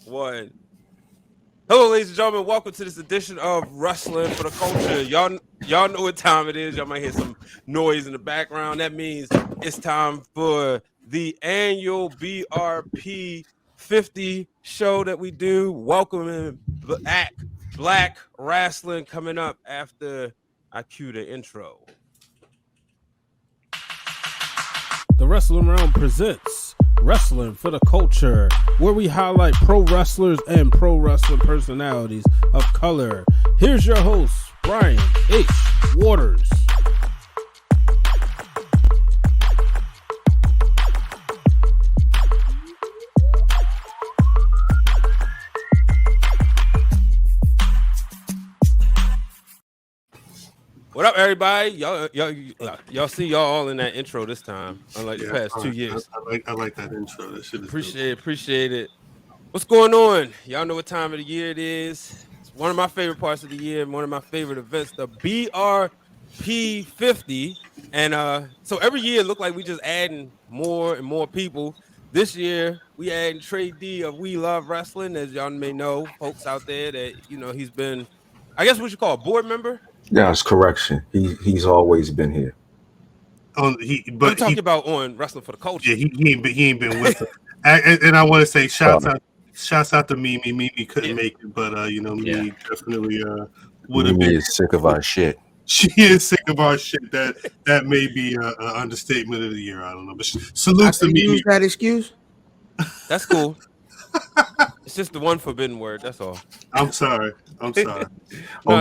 One. Hello, ladies and gentlemen. Welcome to this edition of Rasslin for the Culture. Y'all know what time it is. Y'all might hear some noise in the background. That means it's time for the annual BRP 50 show that we do. Welcoming back Black Wrestling coming up after I cue the intro. The Wrestling Realm presents Wrestling for the Culture, where we highlight pro wrestlers and pro wrestling personalities of color. Here's your host, Brian H. Waters. What up, everybody? Y'all see y'all all in that intro this time, unlike the past 2 years. I like that intro. That shit is appreciate it. What's going on? Y'all know what time of the year it is. It's one of my favorite parts of the year and one of my favorite events, the BRP 50. And so every year it looked like we just adding more and more people. This year we adding Trey D of We Love Wrestling, as y'all may know, folks out there that he's been, I guess what you call a board member. Yeah, it's correction. He's always been here. I'm talking about on Wrestling for the Culture. Yeah, he ain't been with us. And I want to say shouts out to Mimi. Mimi couldn't make it, but Mimi definitely would have been. Mimi is sick of our shit. She is sick of our shit. That may be an understatement of the year. I don't know, but salutes to Mimi. Use that excuse. That's cool. It's just the one forbidden word. That's all. I'm sorry. Oh,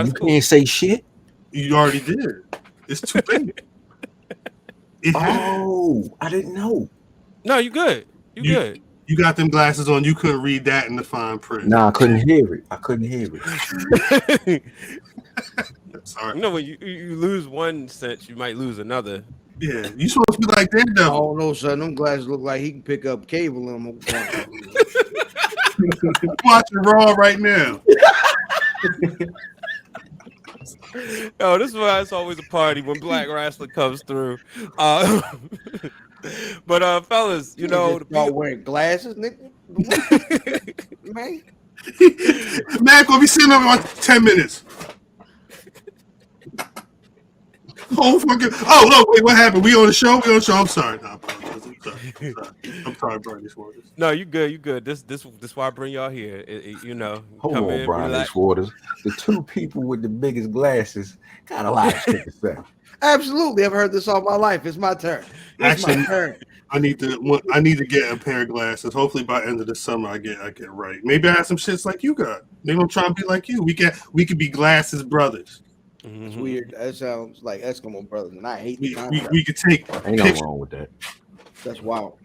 you can't say shit. You already did. It's too late. Oh, I didn't know. No, you good. You good. You got them glasses on. You couldn't read that in the fine print. Nah, I couldn't hear it. Sorry. You know, when you lose one sense, you might lose another. Yeah, you supposed to be like Daredevil. Oh no, son. Them glasses look like he can pick up cable in them. Watching Raw right now. Oh, this is why it's always a party when Black Wrestling comes through. But fellas, y'all wearing glasses, nigga. Man, Mac will be sitting over like 10 minutes. Oh wait, what happened? We on the show? I'm sorry. No, I'm sorry, Brian Waters. No, you good. This why I bring y'all here. Hold come on, in, Brian Waters. The two people with the biggest glasses got a lot of shit to say. Absolutely. I've heard this all my life. It's my turn. My turn. I need to get a pair of glasses. Hopefully by the end of the summer I get right. Maybe I have some shits like you got. Maybe I'm trying to be like you. We could be glasses brothers. It's weird. That sounds like Eskimo brothers, and I hate we could take. Ain't nothing wrong with that. That's wild.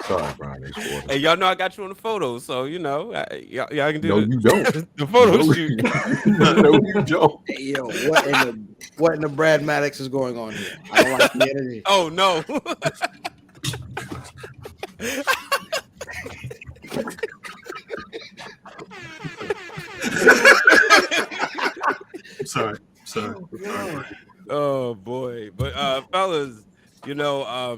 Sorry, Brian. Hey, y'all know I got you on the photos, so y'all can do. No, you don't. The photo shoot. No, you don't. Hey, yo, what in the Brad Maddox is going on here? I don't like the energy. Oh no. Sorry. Oh boy, but fellas, I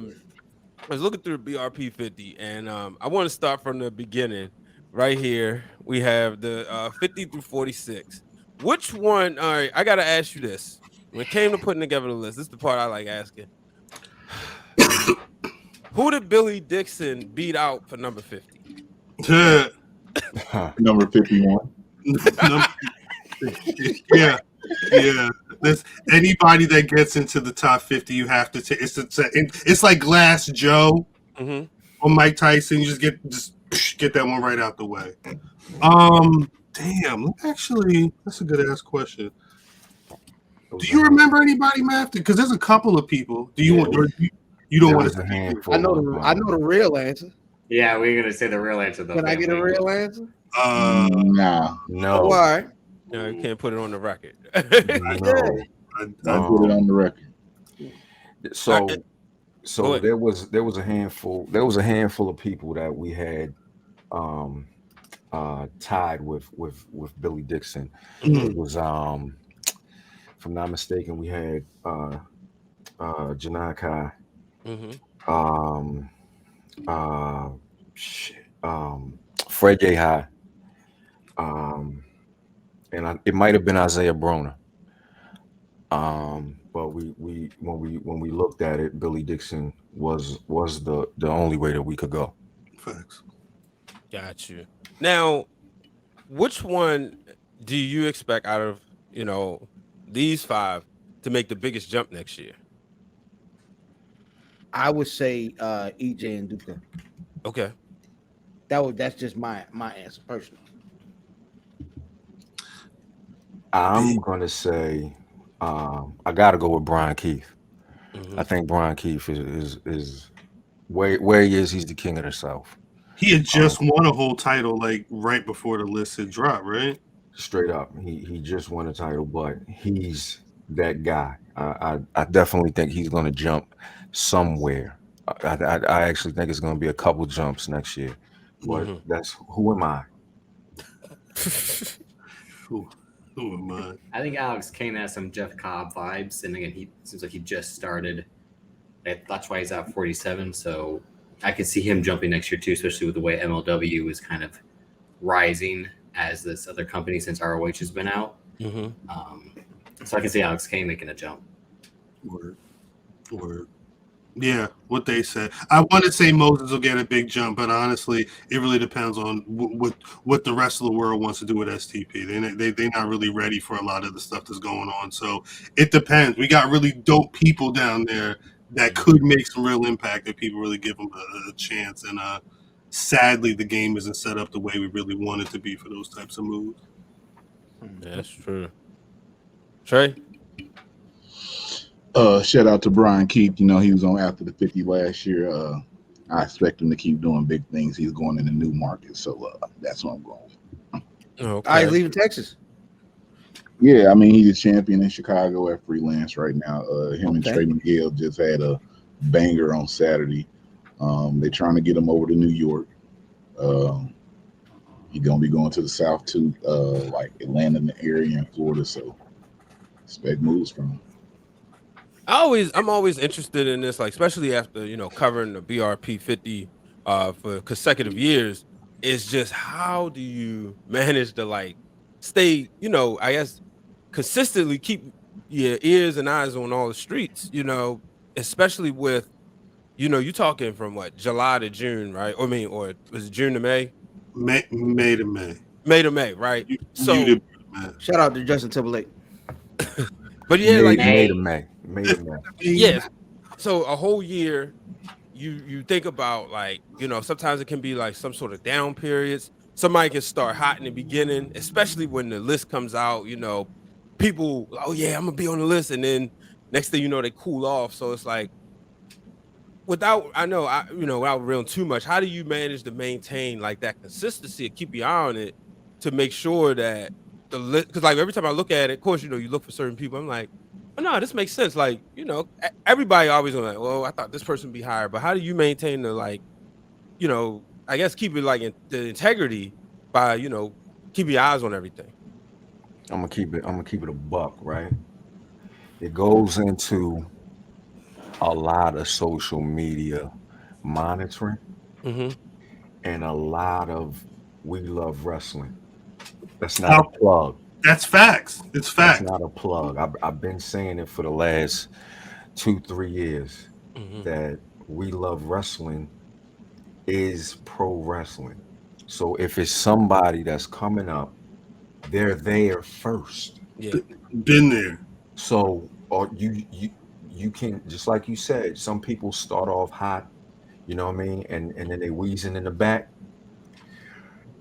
was looking through BRP 50, and I want to start from the beginning. Right here, we have the 50 through 46. Which one? All right, I gotta ask you this. When it came to putting together the list, this is the part I like asking. Who did Billy Dixon beat out for number 50? Number 51. Yeah. There's anybody that gets into the top 50, you have to take. It's like Glass Joe or Mike Tyson. You just get that one right out the way. Damn. Actually, that's a good ass question. Do you remember anybody, Matt? Because there's a couple of people. Do you want? Or you don't want to? I know the real answer. Yeah, we're gonna say the real answer though. Can I get a real answer? No. All right. No, you can't put it on the record. I put it on the record. So there was a handful of people that we had tied with Billy Dixon. It was if I'm not mistaken, we had Janai Kai. Shit. Fred Yehi, it might have been Isaiah Broner. But when we looked at it, Billy Dixon was the only way that we could go. Facts. Got you. Now, which one do you expect out of these 5 to make the biggest jump next year? I would say EJ and Duka. Okay. That's just my answer personally. I'm gonna say I gotta go with Brian Keith. I think Brian Keith is where he is. He's the king of the South. He had just won a whole title like right before the list had dropped, right? Straight up, he just won a title, but he's that guy. I definitely think he's gonna jump somewhere. I actually think it's gonna be a couple jumps next year. But that's who am I? Who am I? I think Alex Kane has some Jeff Cobb vibes, and again, he seems like he just started. That's why he's at 47. So I could see him jumping next year too, especially with the way MLW is kind of rising as this other company since ROH has been out. So I can see Alex Kane making a jump. Word. Yeah, what they said. I want to say Moses will get a big jump, but honestly, it really depends on what the rest of the world wants to do with STP. They're not really ready for a lot of the stuff that's going on. So it depends. We got really dope people down there that could make some real impact if people really give them a chance. And sadly, the game isn't set up the way we really want it to be for those types of moves. That's true. Trey? Shout out to Brian Keith. He was on After the 50 last year. I expect him to keep doing big things. He's going in a new market, so that's what I'm going with. Okay. He's leaving Texas. Yeah, I mean, he's a champion in Chicago at freelance right now. Him and Trey Miguel just had a banger on Saturday. They're trying to get him over to New York. He's gonna be going to the South too, like Atlanta in the area in Florida. So expect moves from him. I'm always interested in this, like especially after covering the BRP 50 for consecutive years. Is just how do you manage to like stay, I guess consistently keep your ears and eyes on all the streets, especially with you talking from what, July to June, right? Or was it June to May? May to May. May to May, right? Shout out to Justin Timberlake. But yeah, May to May. Yes. So a whole year, you think about like, sometimes it can be like some sort of down periods. Somebody can start hot in the beginning, especially when the list comes out, people, oh yeah, I'm gonna be on the list. And then next thing you know, they cool off. So it's like, without reeling too much, how do you manage to maintain like that consistency and keep your eye on it to make sure that the list, because like every time I look at it, of course, you look for certain people. I'm like, oh no, this makes sense. Like, everybody always like, well, I thought this person would be higher, but how do you maintain the like, I guess keep it like the integrity by, keeping your eyes on everything? I'm gonna keep it a buck, right? It goes into a lot of social media monitoring and a lot of We Love Wrestling. That's not a plug. That's facts. It's facts. That's not a plug. I've been saying it for the last 2-3 years that We Love Wrestling is pro wrestling. So if it's somebody that's coming up, they're there first. Yeah. Been there. So or you can, just like you said, some people start off hot, you know what I mean, and then they wheezing in the back.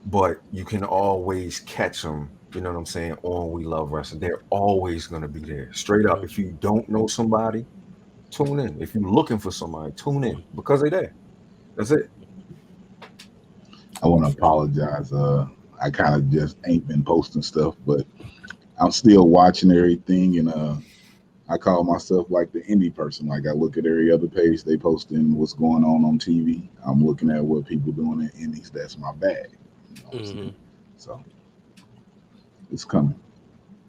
But you can always catch them, you know what I'm saying, on We Love Wrestling. They're always going to be there. Straight up, if you don't know somebody, tune in. If you're looking for somebody, tune in because they're there. That's it. I want to apologize. I kind of just ain't been posting stuff, but I'm still watching everything, and I call myself like the indie person. Like I look at every other page they posting what's going on TV. I'm looking at what people doing in indies. That's my bag. So it's coming.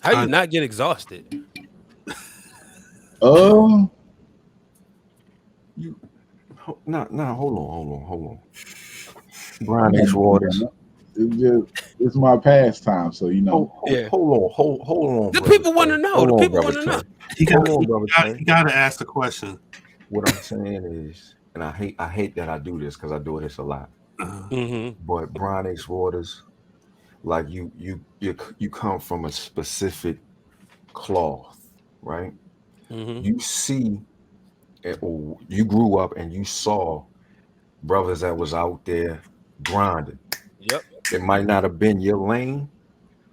How do you not get exhausted? Hold on. Brian H. Waters. It's my pastime, so you know. Hold on. The brother people want to Trey. know. Hold The on, people brother want to know. Trey. Hold on, brother Trey. You gotta ask the question. What I'm saying is, and I hate that I do this because I do this a lot. Mm-hmm. But Brian H. Waters, like you come from a specific cloth, right? Mm-hmm. You see, or you grew up and you saw brothers that was out there grinding. Yep. It might not have been your lane,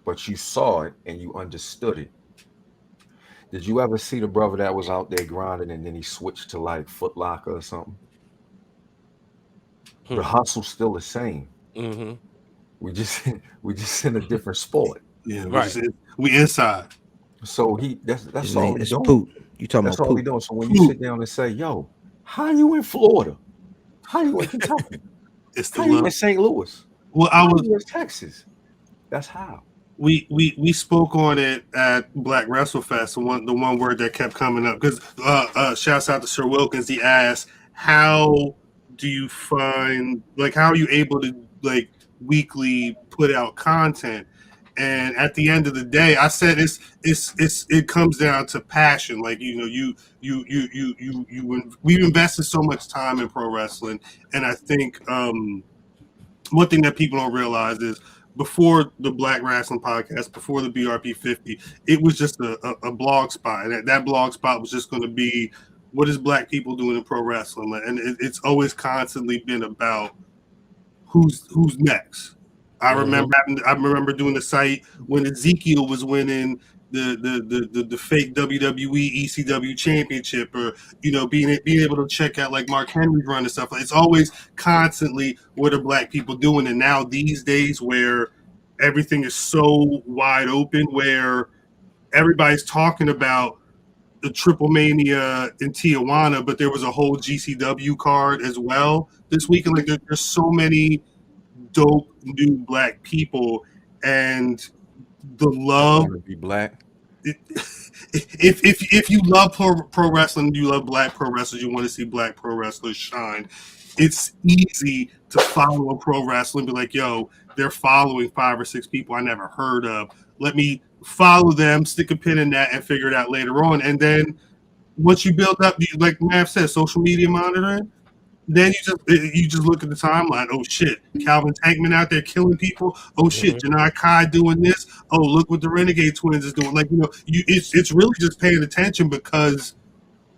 but you saw it and you understood it. Did you ever see the brother that was out there grinding and then he switched to like Foot Locker or something? The hustle's still the same. Mm-hmm. We just in a different sport. Yeah, Right. we inside. So that's His all name he is doing. Poot. You talking That's about all he Poot? doing. So when you sit down and say, "Yo, how you in Florida? How you in Kentucky? It's the How you love. in St. Louis? Well, How you in Texas?" That's how. We spoke on it at Black WrestleFest. The one word that kept coming up because shouts out to Sir Wilkins. He asked, "How do you find how are you able to weekly put out content?" And at the end of the day, I said it comes down to passion. We've invested so much time in pro wrestling, and I think one thing that people don't realize is before the Black Wrestling Podcast, before the BRP 50, it was just a blog spot. And that blog spot was just going to be what is Black people doing in pro wrestling. And it's always constantly been about who's next. I remember doing the site when Ezekiel was winning the fake WWE ECW championship, or being able to check out like Mark Henry's run and stuff. It's always constantly what are Black people doing. And now these days where everything is so wide open, where everybody's talking about the Triple Mania in Tijuana, but there was a whole GCW card as well this weekend. Like there's so many dope new Black people, and the love Want to be Black? If you love pro wrestling, you love Black pro wrestlers, you want to see Black pro wrestlers shine, it's easy to follow a pro wrestler and be like, yo, they're following 5 or 6 people I never heard of. Let me follow them, stick a pin in that, and figure it out later on. And then once you build up, like Mav said, social media monitoring, then you just look at the timeline. Oh shit, Calvin Tankman out there killing people. Oh shit, Janai Kai doing this. Oh, look what the Renegade Twins is doing. It's really just paying attention because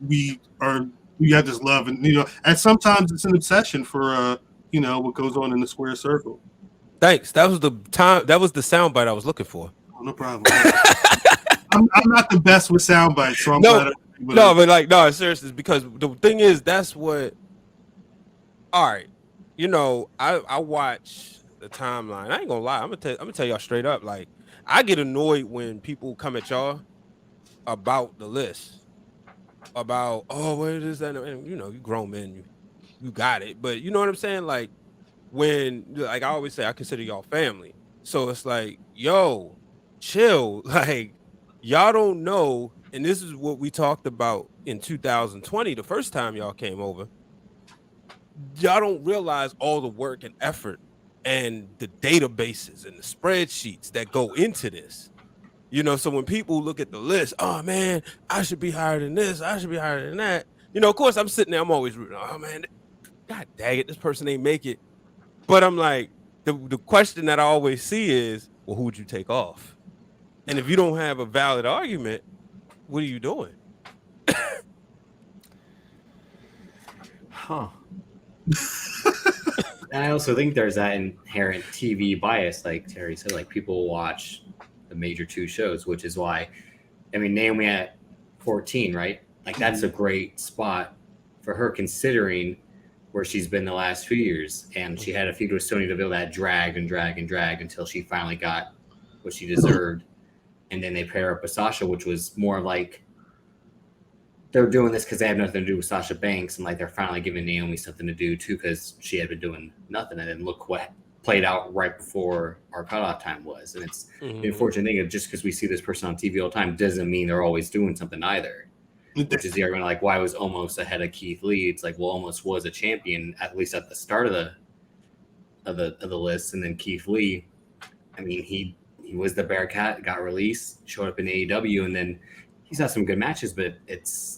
we have this love, and and sometimes it's an obsession for what goes on in the square circle. Thanks. That was the soundbite I was looking for. Oh, no problem. I'm not the best with sound bites, so I'm glad. No, seriously, because the thing is, that's what. All right, I watch the timeline. I ain't gonna lie. I'm gonna tell y'all straight up. Like, I get annoyed when people come at y'all about the list, about what is that? And you grown men, you got it. But you know what I'm saying? Like, when I always say, I consider y'all family. So it's like, yo, chill. Like, y'all don't know, and this is what we talked about in 2020, the first time y'all came over. Y'all don't realize all the work and effort and the databases and the spreadsheets that go into this. So when people look at the list, oh man, I should be higher than this, I should be higher than that. Of course I'm sitting there, I'm always rooting, oh man, God dang it, this person ain't make it. But I'm like, the question that I always see is, well, who would you take off? And if you don't have a valid argument, what are you doing? Huh. And I also think there's that inherent TV bias, like Terry said, like people watch the major 2 shows, which is why, Naomi at 14, right? Like that's a great spot for her considering where she's been the last few years. And she had a feud with Sonya Deville that dragged until she finally got what she deserved. And then they pair her up with Sasha, which was more like they're doing this because they have nothing to do with Sasha Banks, and like they're finally giving Naomi something to do too because she had been doing nothing. And then look what played out right before our cutoff time was. And it's the unfortunate thing of just because we see this person on TV all the time doesn't mean they're always doing something either. Which is the argument, like why was Omos ahead of Keith Lee? It's like, well, Omos was a champion at least at the start of of the list, and then Keith Lee. I mean, he was the Bearcat, got released, showed up in AEW, and then he's had some good matches, but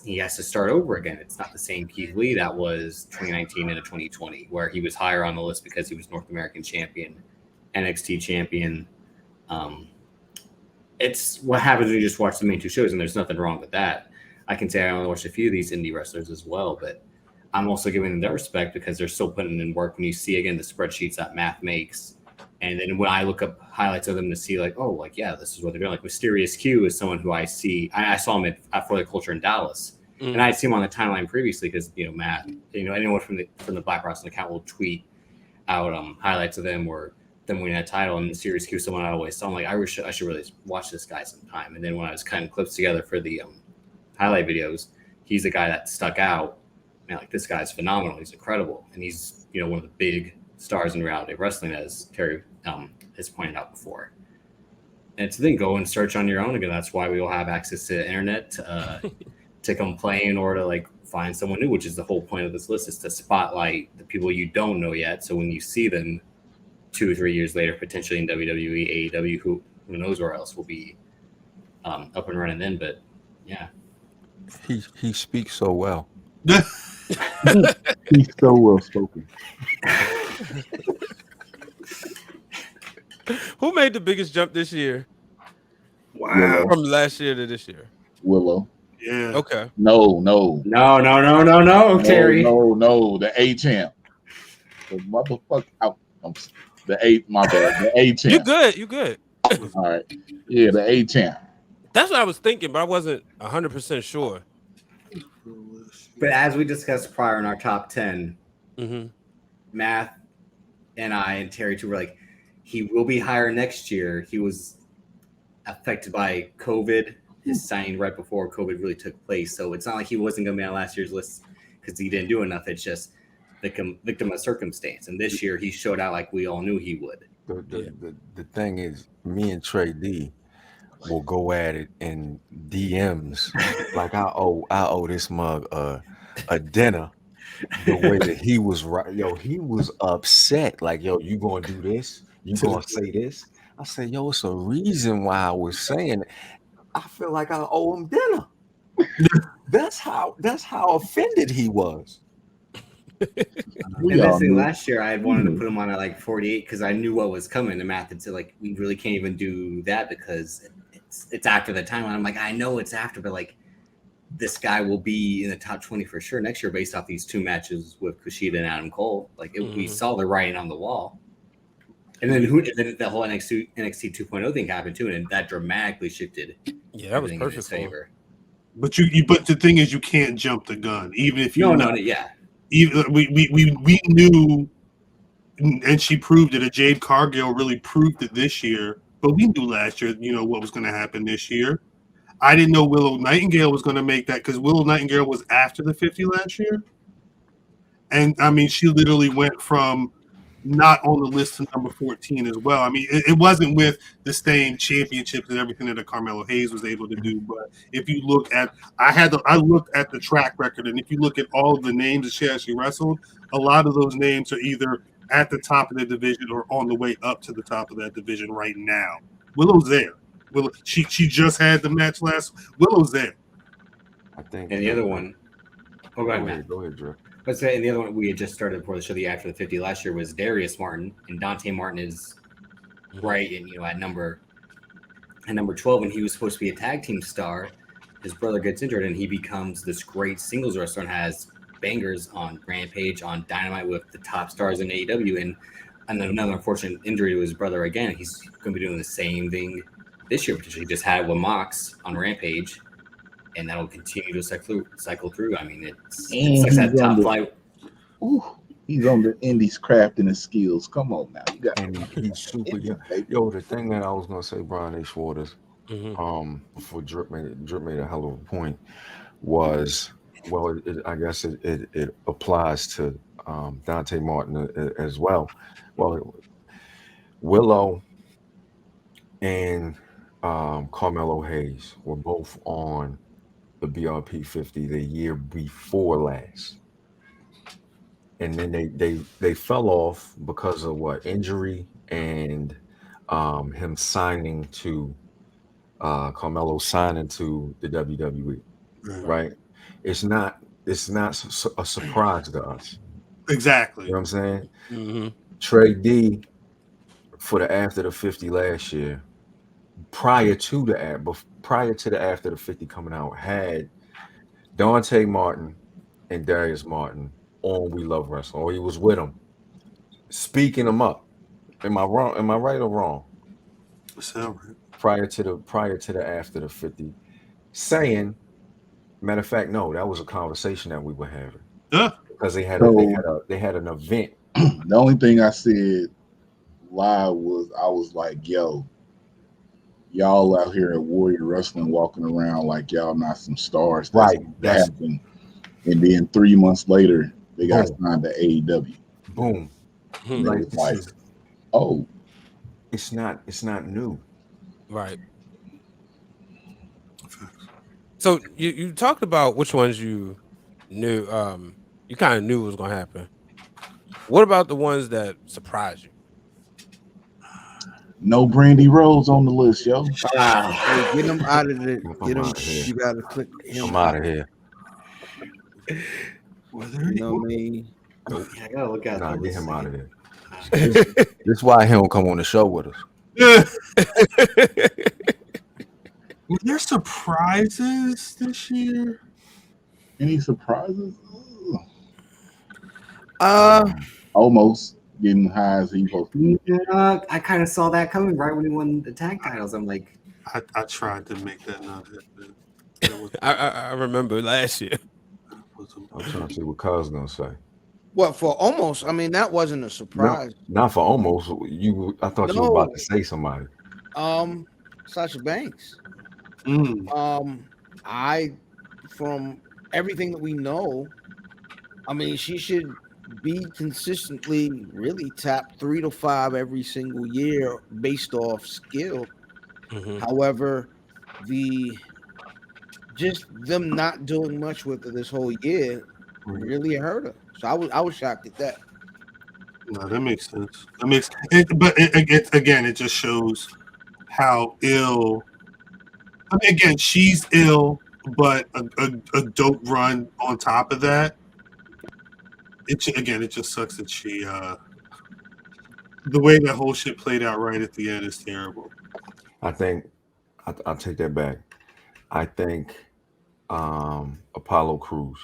he has to start over again. It's not the same Keith Lee that was 2019 into 2020, where he was higher on the list because he was North American champion, NXT champion. It's what happens when you just watch the main two shows, and there's nothing wrong with that. I can say I only watched a few of these indie wrestlers as well, but I'm also giving them their respect because they're still putting in work. When you see, again, the spreadsheets that Math makes, and then when I look up highlights of them to see, like, oh, like, yeah, this is what they're doing. Like, Mysterious Q is someone who I see. I saw him at For the Culture in Dallas, and I'd seen him on the timeline previously because, Matt, anyone from the Black Rasslin account will tweet out highlights of them or them winning that title. And Mysterious Q is someone I always saw. I'm like, I should really watch this guy sometime. And then when I was cutting clips together for the highlight videos, he's the guy that stuck out. Man, like, this guy's phenomenal. He's incredible, and he's one of the big stars in reality wrestling, as Terry has pointed out before. And to then go and search on your own again. That's why we all have access to the internet to complain or to like find someone new, which is the whole point of this list, is to spotlight the people you don't know yet. So when you see them 2 or 3 years later, potentially in WWE, AEW, who knows where else will be up and running then. But yeah, he speaks so well. He's so well spoken. Who made the biggest jump this year? Wow. From last year to this year? Willow. Yeah. Okay. No, Terry. No, the A champ. The motherfucker. My bad. The A champ. You good. All right. Yeah, the A champ. That's what I was thinking, but I wasn't 100% sure. But as we discussed prior in our top 10, Mm-hmm. Math and I and Terry too were like, he will be higher next year. He was affected by COVID, his signing right before COVID really took place. So it's not like he wasn't going to be on last year's list because he didn't do enough. It's just victim of circumstance. And this year he showed out like we all knew he would. The thing is, me and Trey D will go at it in DMs like I owe this mug a dinner. The way that he was he was upset. Like, you gonna do this? You gonna say this? I said, it's a reason why I was saying it. I feel like I owe him dinner. That's how offended he was. And that's the last year I had wanted to put him on at like 48 because I knew what was coming. And Matt had said, like, we really can't even do that because it's after the timeline. I'm like, I know it's after, but like, this guy will be in the top 20 for sure next year based off these 2 matches with Kushida and Adam Cole. Like, we saw the writing on the wall. And then the whole NXT 2.0 thing happened too, and that dramatically shifted. Yeah, that was perfect in his favor. But but the thing is, you can't jump the gun, even if you yeah. Even we knew, and she proved it. Jade Cargill really proved it this year. But we knew last year, what was going to happen this year. I didn't know Willow Nightingale was going to make that because Willow Nightingale was after the 50 last year. And, I mean, she literally went from not on the list to number 14 as well. I mean, it wasn't with the same championships and everything that Carmelo Hayes was able to do. But if you look at – I looked at the track record, and if you look at all of the names that she actually wrestled, a lot of those names are either at the top of the division or on the way up to the top of that division right now. Willow's there. She just had the match last. Willow's there. I think. And the other one. Oh, go ahead, Matt. Go ahead, Drew. Let's say, and the other one we had just started before the show, the after the 50 last year, was Darius Martin, and Dante Martin is right in at number 12, and he was supposed to be a tag team star. His brother gets injured, and he becomes this great singles wrestler and has bangers on Rampage, on Dynamite with the top stars in AEW, and another unfortunate injury to his brother again. He's going to be doing the same thing this year, which he just had with Mox on Rampage, and that'll continue to cycle through. I mean, it's like that top flight. Ooh, he's on the indies crafting his skills. Come on now, and he's super young. The thing that I was gonna say, Brian A. Schwartz, before Drip made a hell of a point, was I guess it applies to Dante Martin as well. Well, Willow and Carmelo Hayes were both on the BRP 50 the year before last. and then they fell off because of what, injury and him signing to Carmelo signing to the WWE. Right? It's not a surprise to us. Exactly. You know what I'm saying? Mm-hmm. Trey D for the after the 50 last year, prior to the after the 50 coming out, had Dante Martin and Darius Martin on We Love Wrestling, or he was with them, speaking them up. Am I wrong? Am I right or wrong? Sound right. Prior to the after the 50, saying, matter of fact, no, that was a conversation that we were having. Yeah. Because they had an event. The only thing I said live was like, yo, y'all out here at Warrior Wrestling walking around like y'all not some stars. That's happened. And then 3 months later, they got signed to AEW. Boom. Like, oh, it's not new. Right. So you talked about which ones you knew, you kind of knew was gonna happen. What about the ones that surprised you? no Brandy Rose on the list, yo. Hey, get him out of it. Get him. Here. You gotta click him. I'm out of here. You know what I mean? Nope. Yeah, I gotta look at Nah, that get him list out of again. there. This is why he don't come on the show with us. Yeah. Were there surprises this year? Any surprises? Almost getting high as he supposed to. Yeah, I kind of saw that coming right when he won the tag titles. I'm like, I tried to make that not happen. I remember last year. I'm trying to see what Cuz gonna say. What for almost? I mean, that wasn't a surprise. No, not for almost. I thought you were about to say somebody. Sasha Banks. Mm. From everything that we know, I mean, she should be consistently really top 3 to 5 every single year based off skill. Mm-hmm. However, just them not doing much with her this whole year really hurt her. So I was shocked at that. No, that makes sense. It just shows how ill. I mean, again, she's ill, but a dope run on top of that. It just sucks that she. The way that whole shit played out right at the end is terrible. I think I'll take that back. I think Apollo Crews.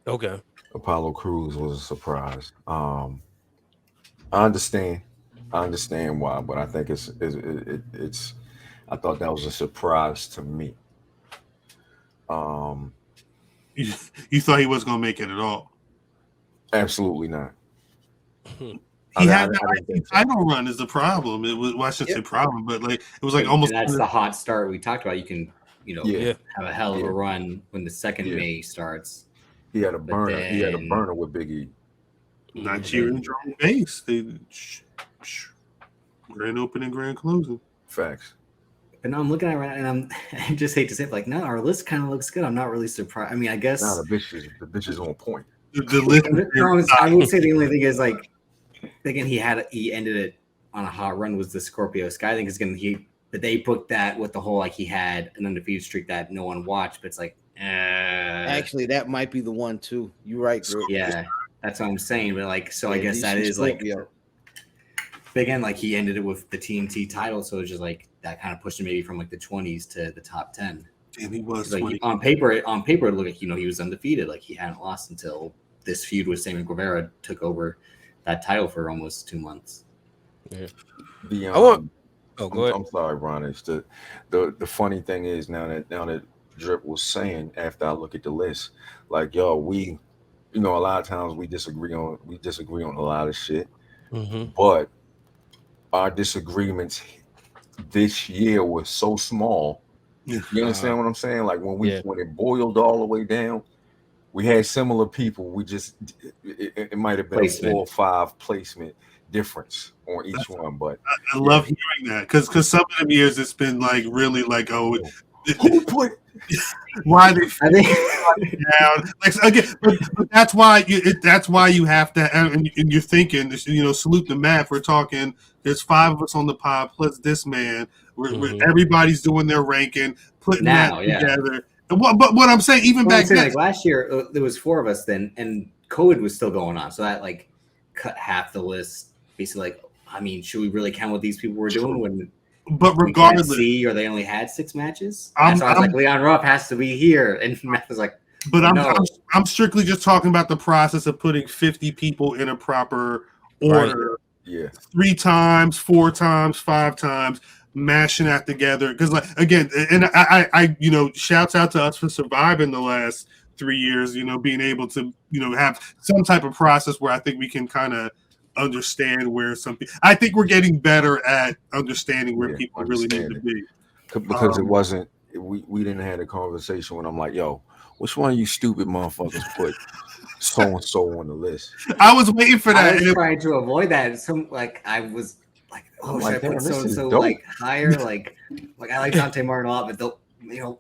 Okay. Apollo Crews was a surprise. I understand why, but I think it's. I thought that was a surprise to me. You thought he was gonna make it at all? Absolutely not. He had that title run is the problem. It was, well, I shouldn't say problem, but like it was like almost. And that's the hot start we talked about. You can, have a hell of a Yeah. run when the second May starts. He had a burner. He had a burner with Big E. Nigerian drum bass. They grand opening, grand closing. Facts. But now I'm looking at it right now, and I just hate to say it, like, no, our list kind of looks good. I'm not really surprised. I mean, I guess the bitch is on point. The list. I would say the only thing is, like, again, he ended it on a hot run was the Scorpio Sky. I think it's but they booked that with the whole, like, he had an undefeated streak that no one watched, but it's like, Actually, that might be the one too. You're right, Drew. Yeah, that's what I'm saying. But like, so I guess that is Scorpio. Like, but again, like he ended it with the TNT title, so it's just like that kind of pushed him maybe from like the 20s to the top 10. Damn, he was like on paper. It looked like he was undefeated. Like he hadn't lost until this feud with Sammy Guevara took over that title for almost 2 months. Yeah. Go ahead. I'm sorry, Ron. It's the funny thing is now that Drip was saying after I look at the list, like, yo, we, a lot of times we disagree on a lot of shit, but our disagreements this year were so small. You understand what I'm saying? Like when it boiled all the way down, we had similar people. We just it might have been placement. A 4 or 5 placement difference on each one, but I love hearing that because some of the years it's been like really like Who put? Why they I think down? Like again, but that's why that's why you have to. And you're thinking, salute the math. We're talking. There's 5 of us on the pod plus this man. Everybody's doing their ranking, putting that together. But what I'm saying, even back then, like last year, there was 4 of us then, and COVID was still going on, so that like cut half the list. Basically, like, I mean, should we really count what these people were doing when? But regardless, or they only had 6 matches. So I was like, Leon Ruff has to be here, and Matt was like, but I'm strictly just talking about the process of putting 50 people in a proper order. Right. Yeah. 3 times, 4 times, 5 times, mashing that together. Because like again, and I shouts out to us for surviving the last 3 years. Being able to have some type of process where I think we can kind of understand where I think we're getting better at understanding where people really need to be. Because it wasn't, we didn't have a conversation when I'm like, yo, which one of you stupid motherfuckers put so and so on the list? I was waiting for that. I was trying to avoid that. I was like, oh, should I put so and so like higher? Like I like Dante Martin a lot, but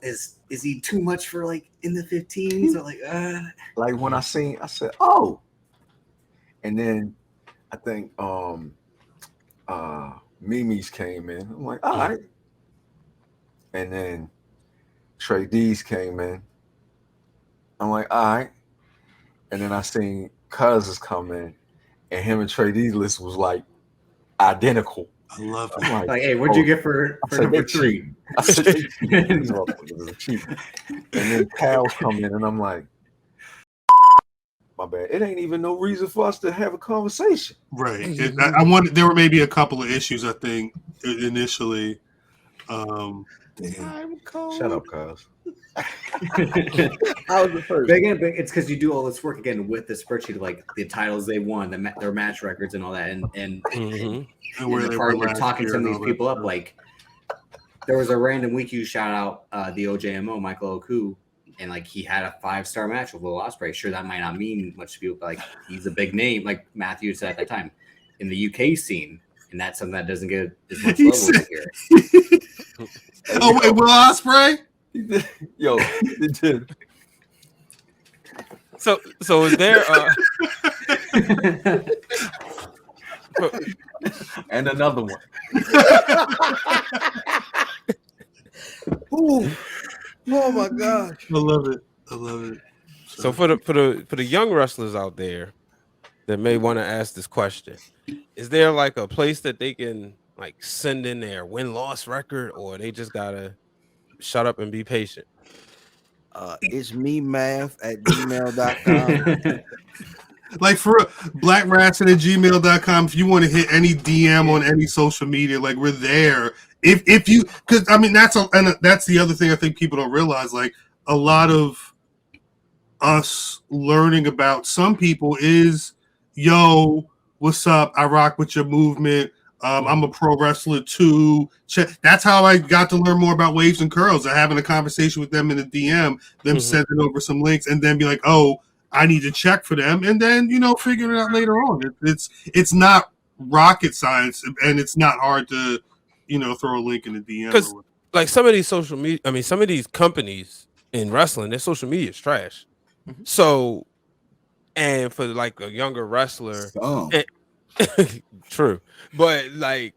is he too much for like in the 15s or like when I said, oh, and then I think Mimi's came in. I'm like, all right. And then Trey D's came in. I'm like, all right. And then I seen Cousins come in, and him and Trey D's list was like identical. I love it. Like, hey, what'd you get for number 3? I said, these motherfuckers are cheap. And then Cal come in, and I'm like, my bad. It ain't even no reason for us to have a conversation. Right. I wanted. There were maybe a couple of issues. I think initially. I'm cold. Shut up, cuz. I was the first. It's because you do all this work again with the spreadsheet, like the titles they won, their match records, and all that, and where they're talking some of these people up. Like there was a random week you shout out the OJMO Michael Oku, and like he had a 5-star match with Will Ospreay. Sure, that might not mean much to people, but like he's a big name, like Matthew said at that time in the UK scene, and that's something that doesn't get as much love over here. Oh wait, Will Ospreay? Yo, it did. So is there and another one. Ooh. Oh my gosh. I love it. So for the young wrestlers out there that may want to ask this question, is there like a place that they can like send in their win-loss record, or they just gotta shut up and be patient? It's memath@gmail.com. Like for blackrassin@gmail.com. If you want to hit any DM on any social media, like we're there. If you, because I mean that's the other thing I think people don't realize. Like a lot of us learning about some people is, yo, what's up? I rock with your movement. I'm a pro wrestler too. That's how I got to learn more about Waves and Curls. Having a conversation with them in the DM, them sending over some links, and then be like, "Oh, I need to check for them," and then figure it out later on. It's not rocket science, and it's not hard to throw a link in the DM. Because like some of these social media, I mean, some of these companies in wrestling, their social media is trash. Mm-hmm. So, and for like a younger wrestler. True, but like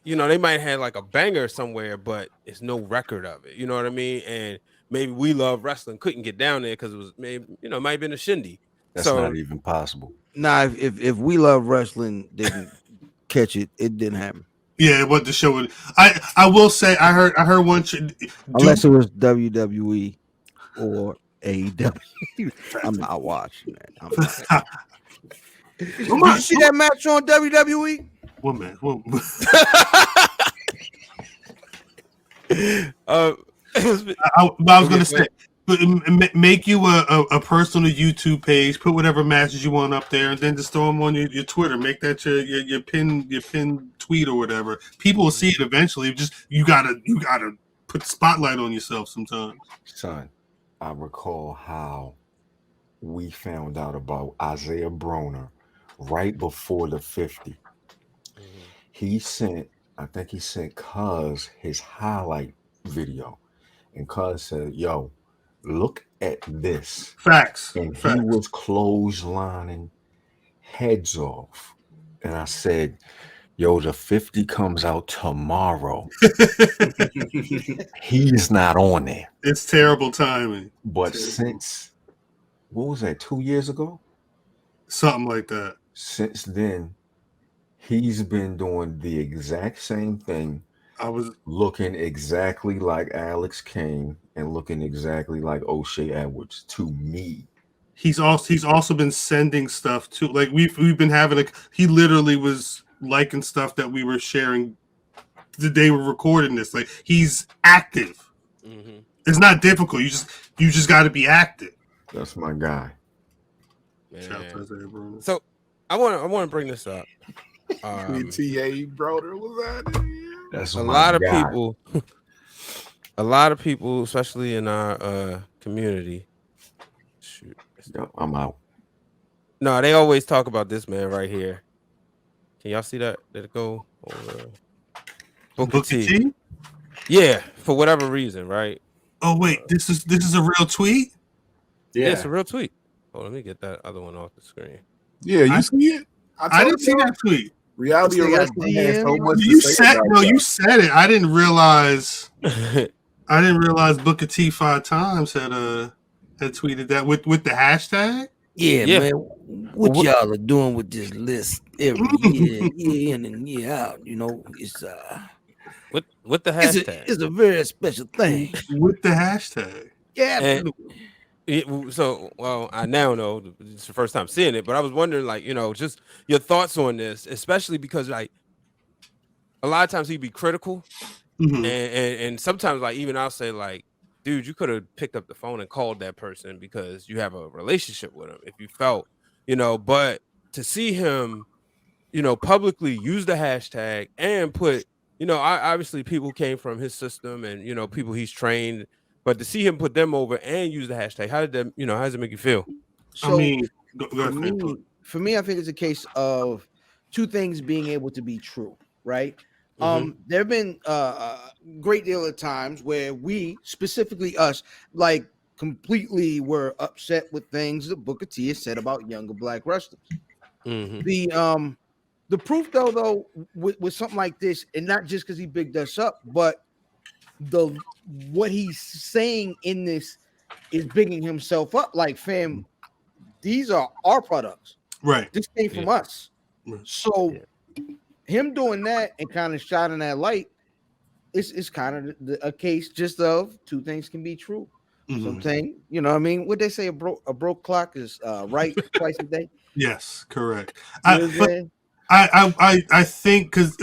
they might have like a banger somewhere, but it's no record of it. You know what I mean? And maybe We Love Wrestling couldn't get down there because it was maybe it might have been a shindy. That's not even possible. Nah, if We Love Wrestling didn't catch it, it didn't happen. Yeah, what the show would. I will say I heard one. Unless it was WWE or AEW. I'm not watching that. I'm not. Did you see that match on WWE? What man? I was gonna say, make you a personal YouTube page. Put whatever matches you want up there, and then just throw them on your Twitter. Make that your pin tweet or whatever. People will see it eventually. Just you gotta put the spotlight on yourself sometimes. Son, I recall how we found out about Isaiah Broner right before the 50. I think he sent Cuz his highlight video, and Cuz said, "Yo, look at this," Facts. and he Facts. was clotheslining heads off, and I said, "Yo, the 50 comes out tomorrow. He's not on there." It's terrible timing. But since what was that, 2 years ago? Something like that. Since then, he's been doing the exact same thing, I was looking exactly like Alex Kane and looking exactly like O'Shea Edwards to me. he's also been sending stuff to, like, we've been having he literally was liking stuff that we were sharing the day we're recording this. Like, he's active. Mm-hmm. It's not difficult. You just got to be active. That's my guy. Shout out to Isaiah Bruno. So I want to bring this up. TA brother was out there. That's A my lot of guy. people, a lot of people, especially in our community. Shoot, Yep, I'm out. no, they always talk about this man right here. Can y'all see that? Did it go over? Booker T. Yeah, for whatever reason, right? Oh wait, this is a real tweet? Yeah, it's a real tweet. Oh, let me get that other one off the screen. Yeah, you see it? I didn't see that tweet. Reality of wrestling has so much to You say said about no. that. You said it. I didn't realize. I didn't realize Booker T 5 times had tweeted that with the hashtag. Yeah, Yeah. man. What y'all are doing with this list every year, year in and year out? You know, it's With the it's hashtag. it's a very special thing. With the hashtag. Yeah, And- absolutely. So, well, I now know it's the first time seeing it, but I was wondering, like, just your thoughts on this, especially because, like, a lot of times he'd be critical, Mhm. and sometimes, like, even I'll say, like, dude, you could have picked up the phone and called that person because you have a relationship with him if you felt, but to see him, publicly use the hashtag and put, obviously people came from his system and, people he's trained, but to see him put them over and use the hashtag, how does it make you feel? I mean, go ahead, for me, I think it's a case of two things being able to be true, right? There have been a great deal of times where we, specifically us, like completely were upset with things that Booker T has said about younger black wrestlers. Mm-hmm. The proof though with something like this, and not just because he bigged us up, but what he's saying in this is bigging himself up. Like, fam, these are our products. Right. This came from us. So him doing that and kind of shining that light, it's kind of a case just of two things can be true. Something, you know what I mean? What they say, a broke clock is right twice a day. Yes, correct. You I think because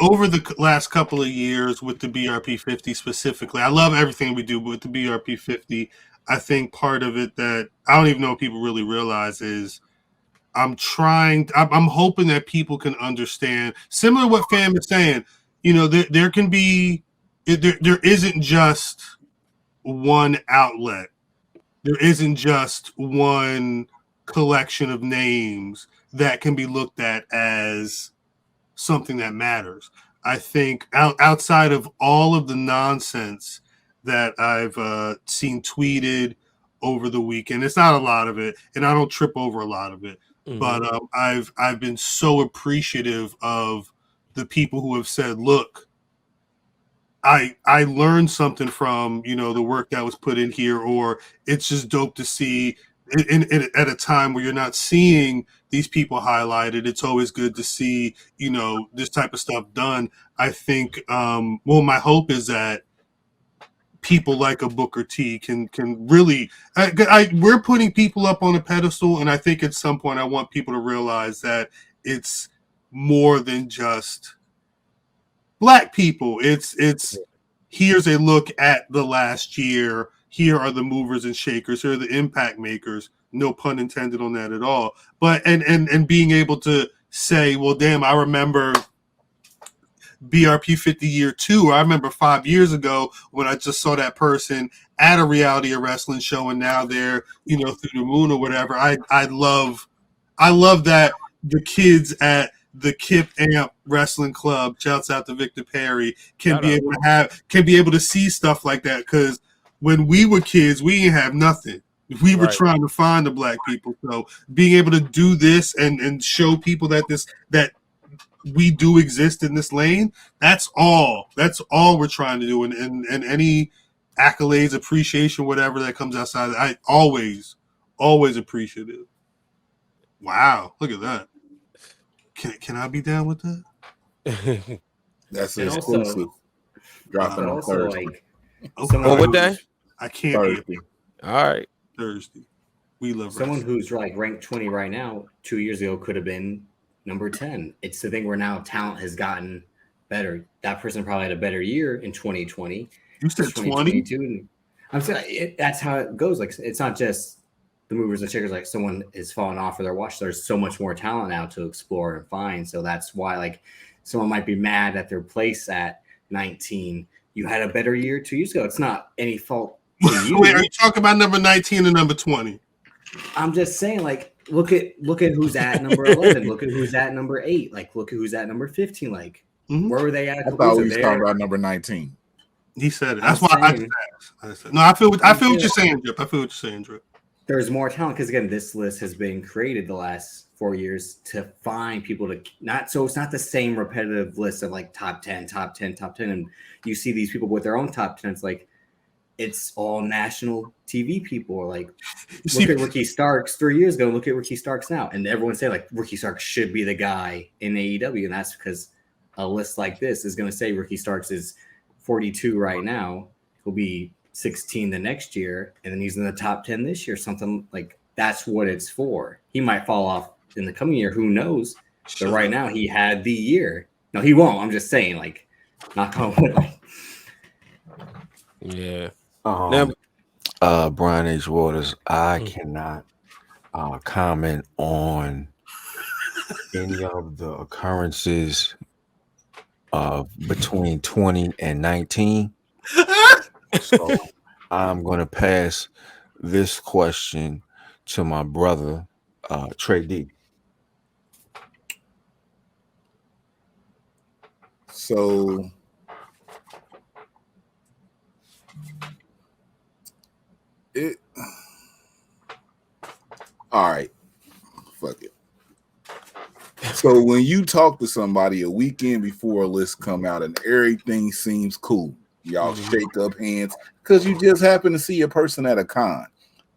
over the last couple of years with the BRP 50 specifically, I love everything we do, but with the BRP 50, I think part of it that I don't even know if people really realize is I'm hoping that people can understand, similar to what Fam is saying, there can be, there isn't just one outlet. There isn't just one collection of names that can be looked at as something that matters. I think outside of all of the nonsense that I've seen tweeted over the weekend, it's not a lot of it, and I don't trip over a lot of it. But I've been so appreciative of the people who have said, "Look, I learned something from the work that was put in here," or it's just dope to see. At a time where you're not seeing these people highlighted, it's always good to see this type of stuff done. I think my hope is that people like a Booker T can really we're putting people up on a pedestal, and I think at some point I want people to realize that it's more than just black people. It's here's a look at the last year. Here are the movers and shakers. Here are the impact makers. No pun intended on that at all. But and being able to say, well, damn, I remember BRP 50 year 2. I remember 5 years ago when I just saw that person at a Reality of Wrestling show, and now they're through the moon or whatever. I love that the kids at the Kip Amp Wrestling Club, shouts out to Victor Perry, can be able to see stuff like that, because when we were kids, we didn't have nothing. We were Right. trying to find the black people. So being able to do this and show people that we do exist in this lane, that's all we're trying to do. And any accolades, appreciation, whatever that comes outside, I always appreciate it. Wow, look at that. Can I be down with that? That's And exclusive. also, Dropping on also Thursday. like Okay. someone what day? I can't be Thursday. All right. Thursday. We love someone wrestling. who's like ranked 20 right now, 2 years ago could have been number 10. It's the thing where now talent has gotten better. That person probably had a better year in 2020. You said 20? 2022. And I'm saying that's how it goes. Like, it's not just the movers and shakers. Like, someone is falling off of their watch. There's so much more talent now to explore and find. So that's why, like, someone might be mad at their place at 19. You had a better year 2 years ago. It's not any fault to you. Wait, are you talking about number 19 and number 20? I'm just saying, like, look at who's at number 11. Look at who's at number 8. Like, look at who's at number 15. Like, where were they at? I thought we was talking about number 19. He said it. I'm That's why I just saying- asked. No, I feel what you're saying, Drip. I feel what you're saying, Drip. There's more talent because, again, this list has been created the last 4 years to find people to not. So it's not the same repetitive list of like top 10, top 10, top 10. And you see these people with their own top 10s. Like, it's all national TV people. Like, look at Ricky Starks 3 years ago. Look at Ricky Starks now. And everyone say, like, Ricky Starks should be the guy in AEW. And that's because a list like this is going to say Ricky Starks is 42 right now. He'll be 16 the next year, and then he's in the top 10 this year. Something like that's what it's for. He might fall off in the coming year. Who knows? But right now, he had the year. No, he won't. I'm just saying, like, knock on wood. Like, Yeah. Brian H. Waters, I cannot comment on any of the occurrences between 20 and 19. So I'm going to pass this question to my brother, Trey D. So all right, fuck it. So when you talk to somebody a weekend before a list come out and everything seems cool, y'all shake up hands because you just happen to see a person at a con.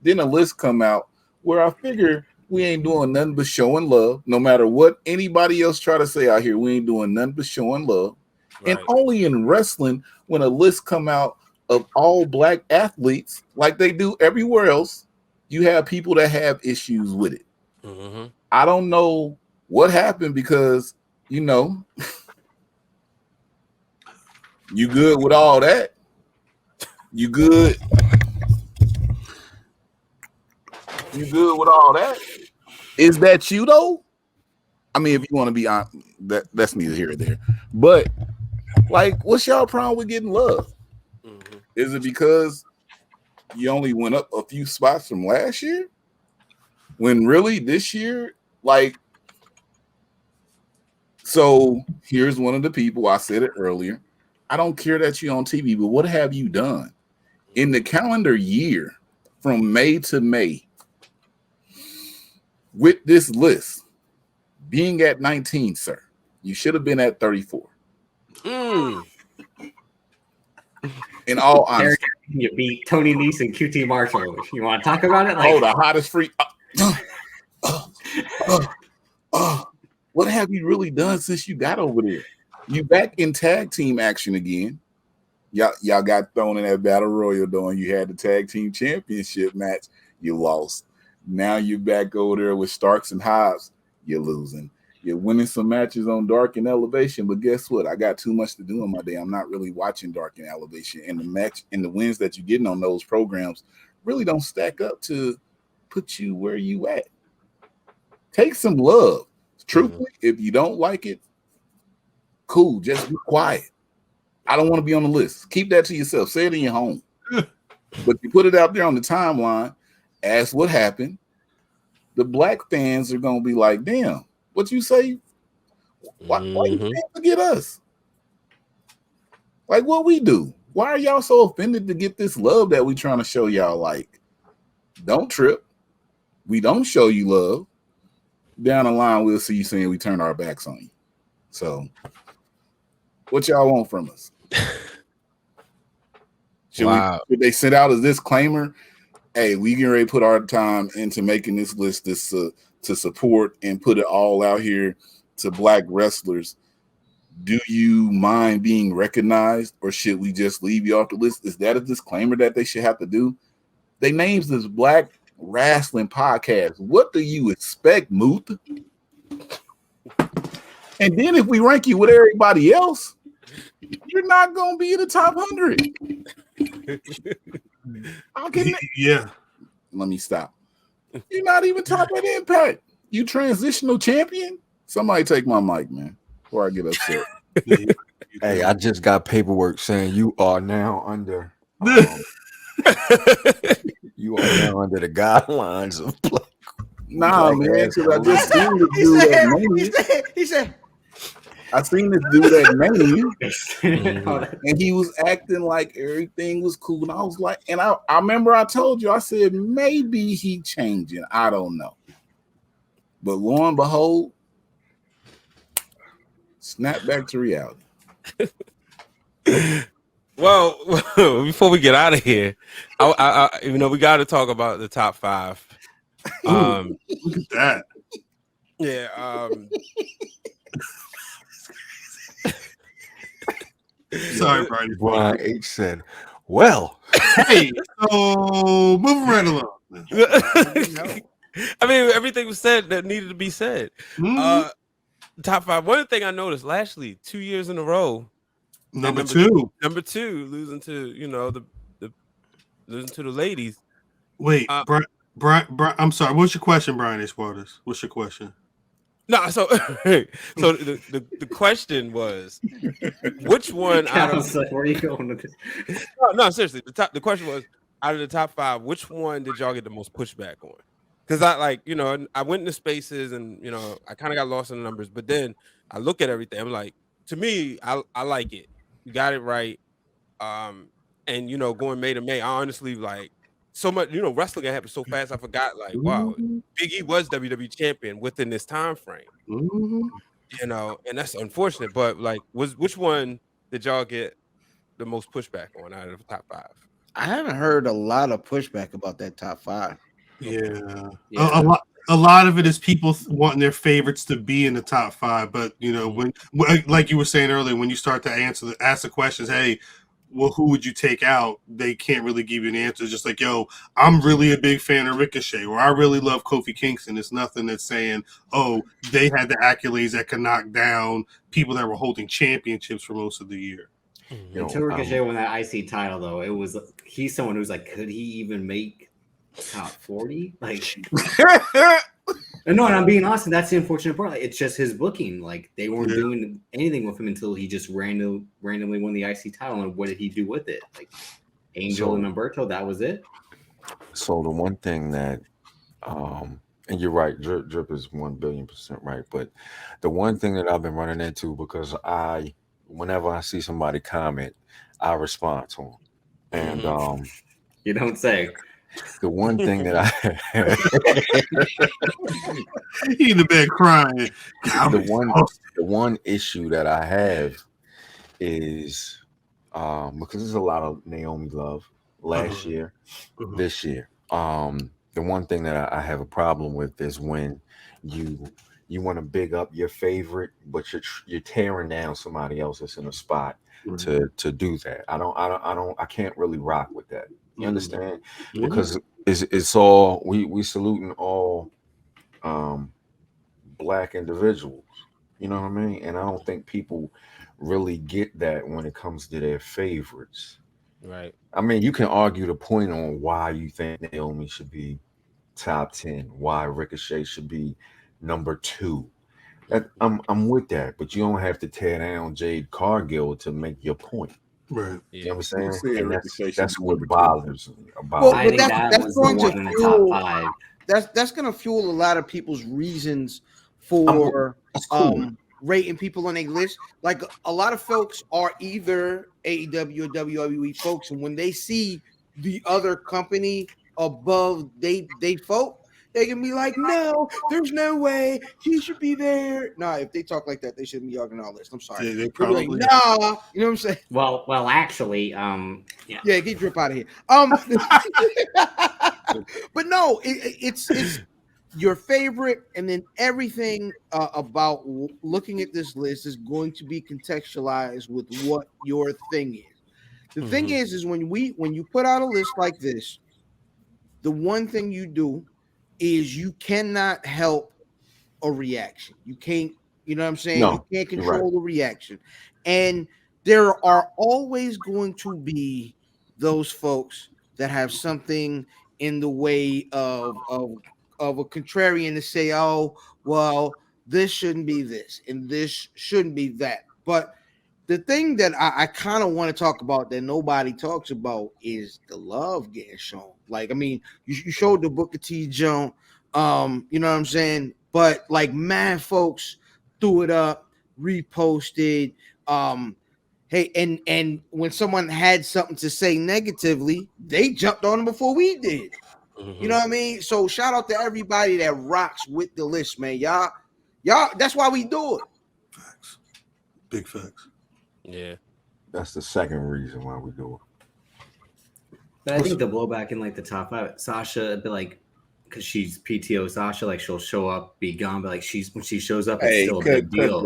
Then a list come out where I figure we ain't doing nothing but showing love. No matter what anybody else try to say out here, we ain't doing nothing but showing love. Right. And only in wrestling, when a list come out of all black athletes, like they do everywhere else, you have people that have issues with it. Mm-hmm. I don't know what happened because, you know, you good with all that? You good? You good with all that? Is that you though? I mean, if you want to be honest, that's neither here or there. But like, what's y'all problem with getting love? Mm-hmm. Is it because you only went up a few spots from last year? When really this year, like, so here's one of the people, I said it earlier. I don't care that you're on TV, but what have you done? In the calendar year from May to May, with this list being at 19, sir, you should have been at 34. In all honesty. you beat Tony Nese and QT Marshall. You want to talk about it? Like, Oh, the hottest freak. What have you really done since you got over there? You back in tag team action again. Y'all got thrown in that battle royal though, and you had the tag team championship match. You lost. Now you're back over there with Starks and Hobbs. You're losing. You're winning some matches on Dark and Elevation, but guess what? I got too much to do in my day. I'm not really watching Dark and Elevation, and the match and the wins that you're getting on those programs really don't stack up to put you where you at. Take some love. Truthfully, if you don't like it, cool. Just be quiet. I don't want to be on the list. Keep that to yourself. Say it in your home. But you put it out there on the timeline, ask what happened. The black fans are going to be like, damn, what you say? Why you can't forget us? Like, what we do? why are y'all so offended to get this love that we trying to show y'all? Like, don't trip. We don't show you love. Down the line, we'll see you saying we turn our backs on you. So, what y'all want from us? Should they send out a disclaimer? Hey, we get ready to put our time into making this list to support and put it all out here to Black wrestlers. Do you mind being recognized, or should we just leave you off the list? Is that a disclaimer that they should have to do? They names this Black Rasslin Podcast. What do you expect, Muth? And then if we rank you with everybody else, you're not going to be in the top 100. Yeah. Let me stop. You're not even top at Impact. You transitional champion? Somebody take my mic, man, before I get upset. Hey, I just got paperwork saying you are now under you are now under the guidelines of Black. Nah, man, because I just seen this dude at Mania. He said, I seen this dude at Mania, and he was acting like everything was cool. And I was like, and I remember I told you, I said, maybe he changing. I don't know. But lo and behold, snap back to reality. Well, before we get out of here, I we got to talk about the top 5. Look at that. Yeah. Sorry, Brian. Brian H said, "Well, hey, so moving right along." I mean, everything was said that needed to be said. Mm-hmm. Top 5. One thing I noticed, Lashley, 2 years in a row. Number two, losing to losing to the ladies. Wait, Brian, I'm sorry. What's your question, Brian H. Waters? What's your question? No, so the question was, which one out of like, where are you going with this? No, seriously, the question was, out of the top 5, which one did y'all get the most pushback on? Because I went into spaces and I kind of got lost in the numbers, but then I look at everything. I'm like, to me, I like it. You got it right. And going May to May, I honestly like so much. Wrestling happened so fast. I forgot. Like, wow, Big E was WWE champion within this time frame. And that's unfortunate. But like, which one did y'all get the most pushback on out of the top 5? I haven't heard a lot of pushback about that top 5. Yeah. A lot of it is people wanting their favorites to be in the top 5. But when like you were saying earlier, when you start to ask the questions, hey, well, who would you take out? They can't really give you an answer. It's just like, yo, I'm really a big fan of Ricochet, or I really love Kofi Kingston. It's nothing that's saying, oh, they had the accolades that could knock down people that were holding championships for most of the year. Until Ricochet won that IC title, though, he's someone who's like, could he even make top 40? Like, no, and I'm being honest, and that's the unfortunate part. Like, it's just his booking. Like, they weren't doing anything with him until he just randomly won the IC title. And what did he do with it? Like, Angel and Umberto, that was it. So the one thing that, and you're right, Drip is 1,000,000,000% right. But the one thing that I've been running into, because whenever I see somebody comment, I respond to them. And you don't say. The one thing that he in the bed crying. The one issue that I have is because there's a lot of Naomi love last year, this year. The one thing that I have a problem with is when you want to big up your favorite, but you're tearing down somebody else that's in a spot to do that. I can't really rock with that. You understand? Because it's all we saluting all Black individuals. You know what I mean? And I don't think people really get that when it comes to their favorites. Right. I mean, you can argue the point on why you think Naomi should be top 10, why Ricochet should be number 2. I'm with that, but you don't have to tear down Jade Cargill to make your point. Right. You know what I'm saying? And that's what bothers me about Well, I think that was the one in the top 5. That's going to fuel a lot of people's reasons for rating people on a list. Like a lot of folks are either AEW or WWE folks, and when they see the other company above they folk, they can be like, no, there's no way she should be there. Nah, if they talk like that, they shouldn't be on our list. I'm sorry. They They'll be probably like, nah, you know what I'm saying? Well, actually, yeah. Yeah, get drip out of here. But no, it's your favorite, and then everything about looking at this list is going to be contextualized with what your thing is. The thing is when you put out a list like this, the one thing you do is you cannot help a reaction. You can't, you know what I'm saying? No, you can't you're control right. the reaction. And there are always going to be those folks that have something in the way of a contrarian to say, oh, well, this shouldn't be this and this shouldn't be that. But the thing that I kind of want to talk about that nobody talks about is the love getting shown. Like, I mean, you showed the Booker T. Jones, you know what I'm saying? But like, mad folks threw it up, reposted. Hey, and when someone had something to say negatively, they jumped on them before we did. You know what I mean? So shout out to everybody that rocks with the list, man. Y'all, that's why we do it. Facts. Big facts. Yeah. That's the second reason why we do it. But I think the blowback in like the top five, Sasha, be like, because she's PTO Sasha, like she'll show up, be gone, but like when she shows up, it's still a big deal.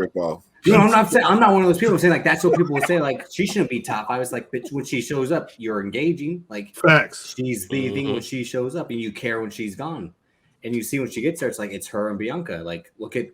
No, I'm not saying I'm not one of those people. I'm saying like that's what people would say. Like she shouldn't be top five. It's like, bitch, when she shows up, you're engaging. Like facts. She's the thing when she shows up, and you care when she's gone. And you see when she gets there, it's like it's her and Bianca. Like look at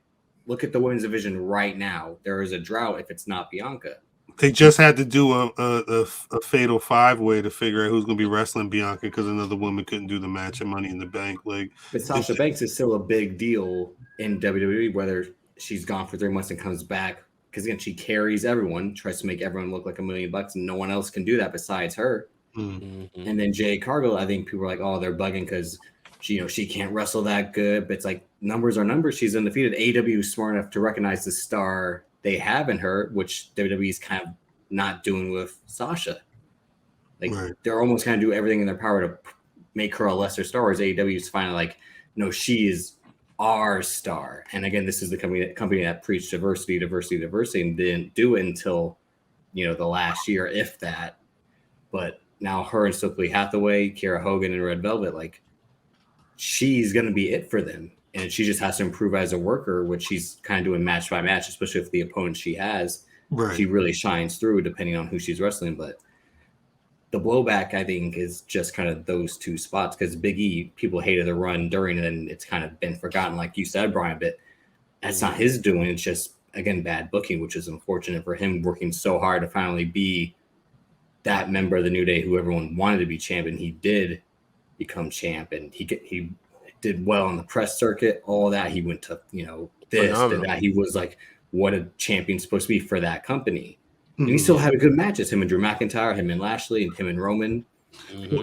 the women's division right now. There is a drought if it's not Bianca. They just had to do a fatal 5-way to figure out who's going to be wrestling Bianca because another woman couldn't do the match at Money in the Bank. Like, but Sasha Banks is still a big deal in WWE, whether she's gone for 3 months and comes back. Because again, she carries everyone, tries to make everyone look like $1 million, and no one else can do that besides her. And then Jade Cargill, I think people are like, oh, they're bugging because she can't wrestle that good. But it's like numbers are numbers. She's undefeated. AEW is smart enough to recognize the star they have in her, which WWE is kind of not doing with Sasha. Like they're almost kind of do everything in their power to make her a lesser star. Whereas AEW is finally like, no, she is our star. And again, this is the company that preached diversity, and didn't do it until the last year, if that. But now her and Stokely Hathaway, Kiera Hogan, and Red Velvet, like she's gonna be it for them. And she just has to improve as a worker, which she's kind of doing match by match, especially with the opponent she has. She really shines through depending on who she's wrestling. But the blowback, I think, is just kind of those two spots because Big E, people hated the run during it, and it's kind of been forgotten, like you said, Brian. But that's not his doing. It's just, again, bad booking, which is unfortunate for him working so hard to finally be that member of the New Day who everyone wanted to be champ, and he did become champ, and he did well on the press circuit, all that. He went to, this and that. He was like what a champion's supposed to be for that company. And he still had good matches, him and Drew McIntyre, him and Lashley, and him and Roman.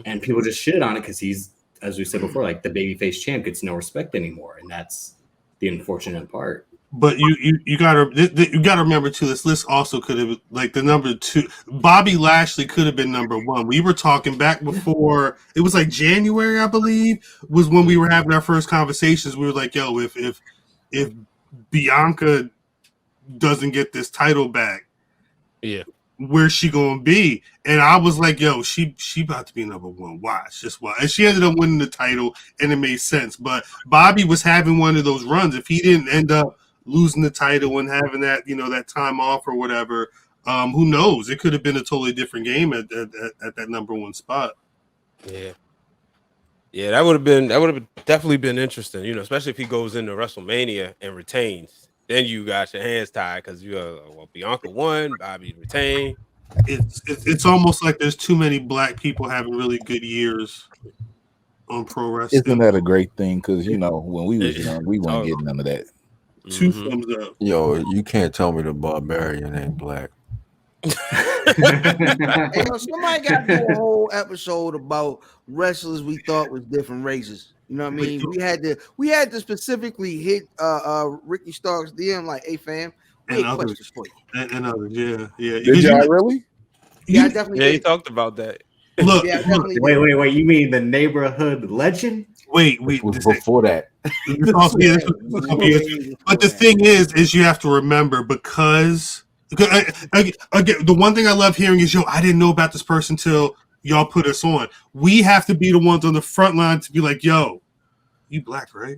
And people just shit on it because he's, as we said before, like the babyface champ gets no respect anymore. And that's the unfortunate part. But you gotta remember too, this list also could have, like, the number 2, Bobby Lashley could have been number 1. We were talking back before, it was like January, I believe, was when we were having our first conversations. We were like, yo, if Bianca doesn't get this title back, where's she gonna be? And I was like, yo, she about to be number 1. Watch, just watch. And she ended up winning the title, and it made sense. But Bobby was having one of those runs. If he didn't end up losing the title and having that, that time off or whatever, who knows? It could have been a totally different game at that number 1 spot. Yeah, that would have definitely been interesting, especially if he goes into WrestleMania and retains. Then you got your hands tied because Bianca won, Bobby retained. It's almost like there's too many black people having really good years on pro wrestling. Isn't that a great thing? Because when we was young, we weren't getting none of that. 2 thumbs up. Yo, you can't tell me the Barbarian ain't black. Somebody got to do a whole episode about wrestlers we thought was different races. You know what I mean? We had to specifically hit Ricky Starks DM like, hey fam, and Great others. question for you. And others, yeah. Did y'all really? Yeah, I definitely Yeah, he did. talked about that. Look, Yeah, I definitely Wait, did. wait, wait. You mean the neighborhood legend? wait. Which was This before that. is also, yeah, this was a couple years. But the thing is you have to remember because again, the one thing I love hearing is, I didn't know about this person till y'all put us on. We have to be the ones on the front line to be like, yo, you black, right?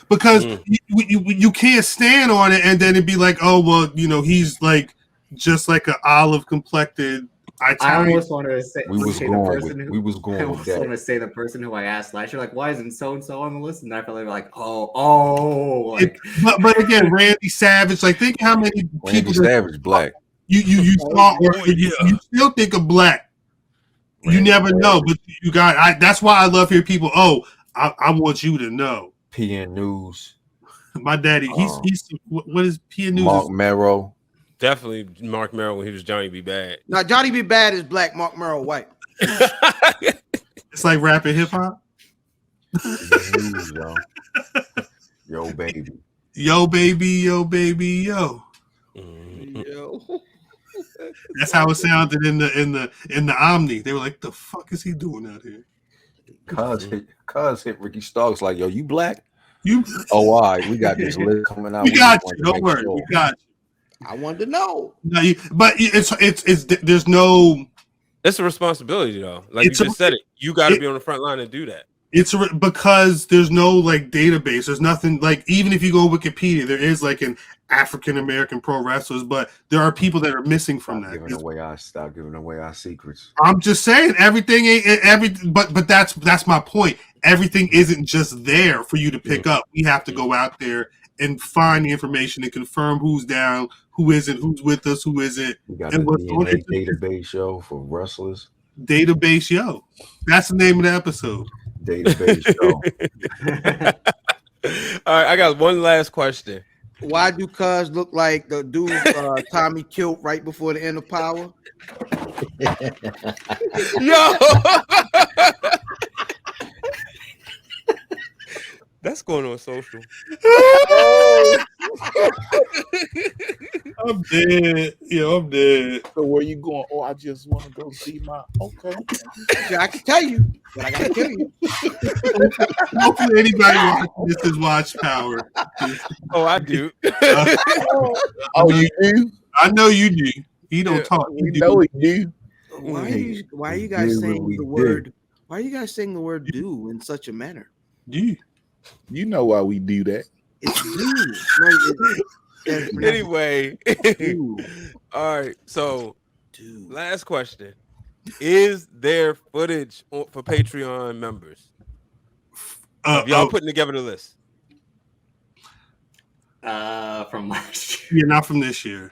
Because you can't stand on it and then it'd be like, oh, well, he's like just like an olive complected I Italian. almost wanted to say We was the going person with who we was I going with almost want that. to say the person who I asked last year, like, why isn't so and so on the list? And I felt like, like But again, Randy Savage, like think how many Randy people Savage, black. you saw or you still think of black. You Randy never Savage. know, but you got. That's why I love hearing people. Oh, I want you to know. PN News. My daddy, he's what is PN News? Mark Merrow. Definitely Mark Merrill when he was Johnny B. Bad. Now Johnny B. Bad is black, Mark Merrill white. It's like rapping hip hop. News, yo. Yo, baby. Yo, baby, yo, baby, yo. Yo. That's how it sounded in the Omni. They were like, "The fuck is he doing out here?" Cuz hit Ricky Starks like, yo, you black? You, Oh, all right, we got this list coming out. we got just you. wanted to Don't make worry, sure. we got you. I wanted to know. No, but it's there's no. It's a responsibility though. Like It's you just said it. You got to it- be on the front line and do that. It's because there's no like database. There's nothing like, even if you go to Wikipedia, there is like an African American pro wrestlers, but there are people that are missing from Stop that. giving away our secrets. I'm just saying everything ain't but that's my point. Everything isn't just there for you to pick up. We have to go out there and find the information and confirm who's down, who isn't, who's with us, who isn't. We got And the what's going DNA database show for wrestlers. database, yo. That's the name of the episode. Database show. All right, I got one last question. Why do Cuz look like the dude Tommy killed right before the end of Power? Yo, that's going on social. I'm dead. Yo, I'm dead. So where you going? Oh, I just want to go see my. Okay. Yeah, I can tell you, but I gotta tell you. Hopefully anybody watching this has watched Power. Oh, I do. Oh, you do? I know you do. He don't talk. We know he do. Why are you guys saying the word? Why are you guys saying the word "do" in such a manner? Do. You know why we do that? It's "do." Anyway, all right. So, last question: is there footage for Patreon members? Y'all putting together the list? From last year. Yeah, not from this year.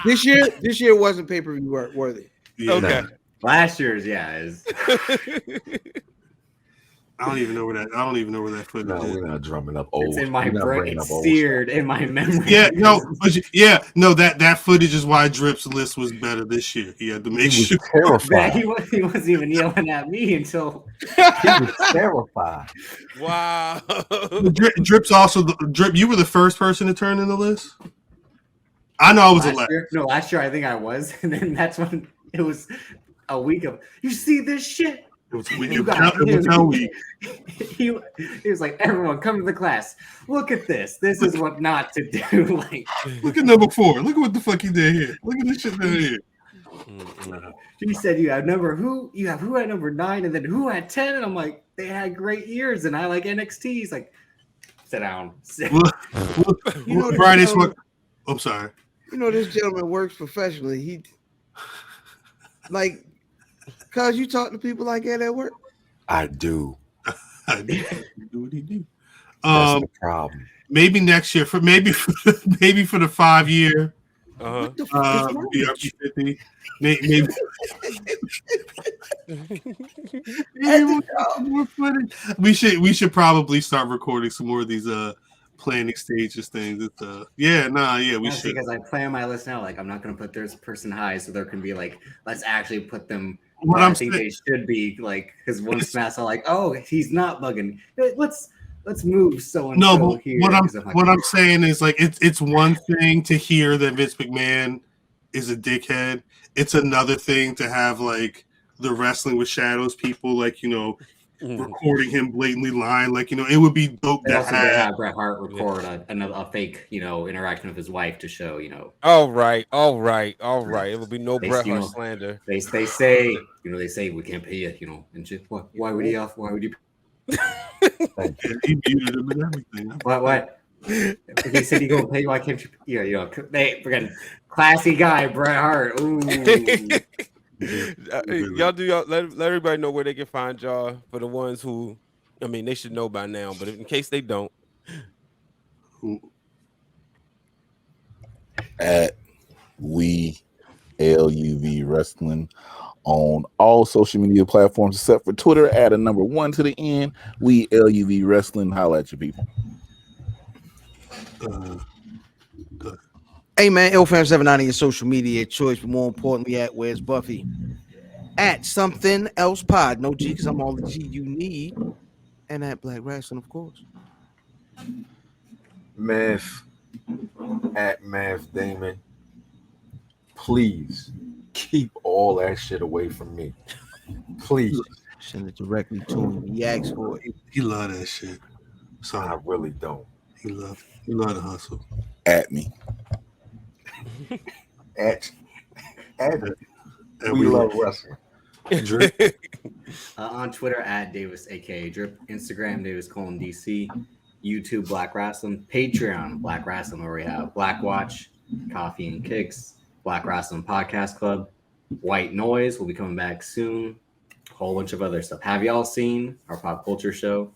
This year wasn't pay-per-view worthy. Yeah. Okay. Last year's, yeah, is I don't even know where that footage No, is. we're not drumming up old. it's in my we're not brain. bringing It's up old seared in my memory. Yeah, no, that footage is why Drip's list was better this year. He had to make He sure. was That terrified. he wasn't even yelling at me until He was terrified. Wow. Drip's also Drip. You were the first person to turn in the list. I know I was last year. No, last year I think I was, and then that's when it was a week of. You see this shit? It was You week. he was like, everyone, come to the class. Look at this. This is what not to do. Like, Look at number 4. Look at what the fuck he did here. Look at this shit down here. he said, you have who at number 9, and then who at 10, and I'm like, they had great years, and I like NXT. He's like, sit down. You know, Friday's what? I'm sorry. You know, this gentleman works professionally. He like, cause you talk to people like that at work. I do. I do what he do. That's the problem. Maybe next year for the 5-year. What the fuck is wrong with BRP you? 50. Maybe. More footage. We should probably start recording some more of these planning stages things. It's we That's should. because I plan my list now. Like, I'm not going to put this person high, so there can be like, let's actually put them. What I I'm think saying- they should be like, because one smash, I'm like, oh, he's not bugging. Let's let's move so and No, so but here. what I'm saying is like it's one thing to hear that Vince McMahon is a dickhead. It's another thing to have like the Wrestling with Shadows people like recording him blatantly lying. Like it would be dope They to also have. did have Bret Hart record a fake interaction with his wife to show All right. It will be no Bret Hart slander. They say we can't pay you and just why would he off? Why would you? He muted him and everything. What? He said he gonna pay you. Why can't you? They freaking classy guy, Bret Hart. Ooh. Y'all let everybody know where they can find y'all for the ones who, I mean, they should know by now, but in case they don't. At LUV Wrestling on all social media platforms except for Twitter. Add a number 1 to the end. LUV Wrestling. Holla at your people. Hey man, LFam790 your social media choice, but more importantly, at Where's Buffy? At Something Else Pod. No G, because I'm all the G you need. And at Black Rasslin, of course. Math at Math Damon. Please keep all that shit away from me. Please. Send it directly to him. He asked for it. He love that shit. So I really don't. He love the hustle. At me. At we love wrestling. On Twitter at Davis aka Drip, Instagram Davis DC, YouTube Black Rasslin, Patreon Black Rasslin, where we have Black Watch, Coffee and Kicks, Black Rasslin Podcast Club, White Noise will be coming back soon, a whole bunch of other stuff. Have y'all seen our pop culture show?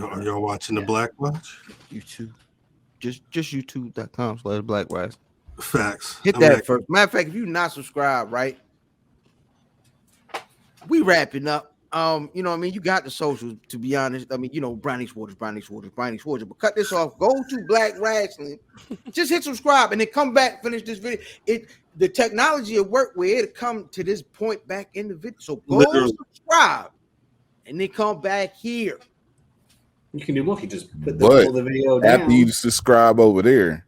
Are y'all watching the Black Watch? YouTube. Just youtube.com/Black Rasslin. Facts. Hit that first. Matter of fact, if you're not subscribed, right? We wrapping up. You know what I mean? You got the socials, to be honest. I mean, Brownie's Waters. But cut this off. Go to Black Rasslin. Just hit subscribe and then come back, finish this video. The technology will work where it'll come to this point back in the video. So go subscribe and then come back here. You can do both. You just put the video down. After you subscribe over there,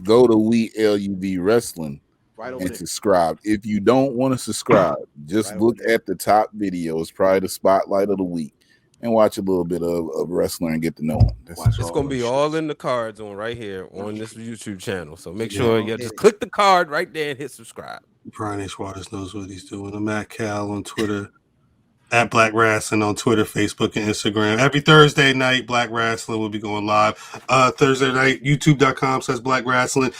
go to LUV Wrestling and subscribe. If you don't want to subscribe, just look at the top video. It's probably the spotlight of the week and watch a little bit of wrestling and get to know him. It's going to be all in the cards on right here on this YouTube channel. So make sure you just click the card right there and hit subscribe. Brian H. Waters knows what he's doing. I'm at Cal on Twitter. At Black Rasslin on Twitter, Facebook, and Instagram. Every Thursday night, Black Rasslin will be going live. Thursday night, youtube.com/Black Rasslin.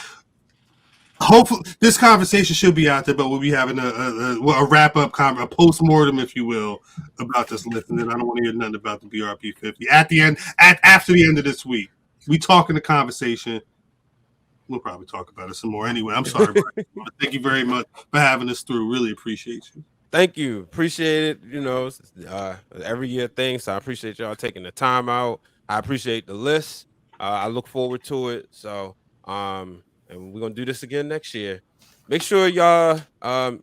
Hopefully, this conversation should be out there, but we'll be having a wrap-up, a post-mortem, if you will, about this list. And then I don't want to hear nothing about the BRP 50. After the end of this week, we talk in the conversation. We'll probably talk about it some more anyway. I'm sorry, Brian. Thank you very much for having us through. Really appreciate you. Thank you. Appreciate it. Every year thing. So I appreciate y'all taking the time out. I appreciate the list. I look forward to it. So, and we're going to do this again next year. Make sure y'all,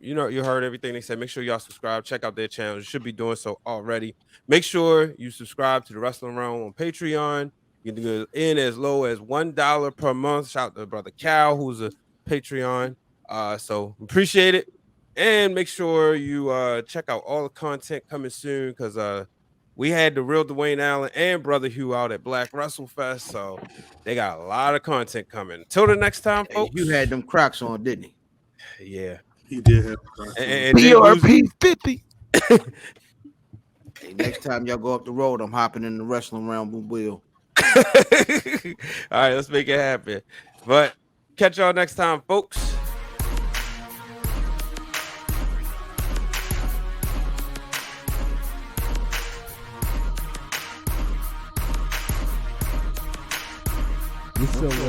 you heard everything they said. Make sure y'all subscribe. Check out their channel. You should be doing so already. Make sure you subscribe to the Wrestling Wrealm on Patreon. You can do it in as low as $1 per month. Shout out to Brother Cal, who's a Patreon. So appreciate it. And make sure you check out all the content coming soon because we had the real Dwayne Allen and Brother Hugh out at Black Wrestle Fest. So they got a lot of content coming. Till the next time, folks. You had them Crocs on, didn't he? Yeah. He did have Crocs on. BRP 50. Hey, next time y'all go up the road, I'm hopping in the Wrestling Wrealm wheel. All right, let's make it happen. But catch y'all next time, folks.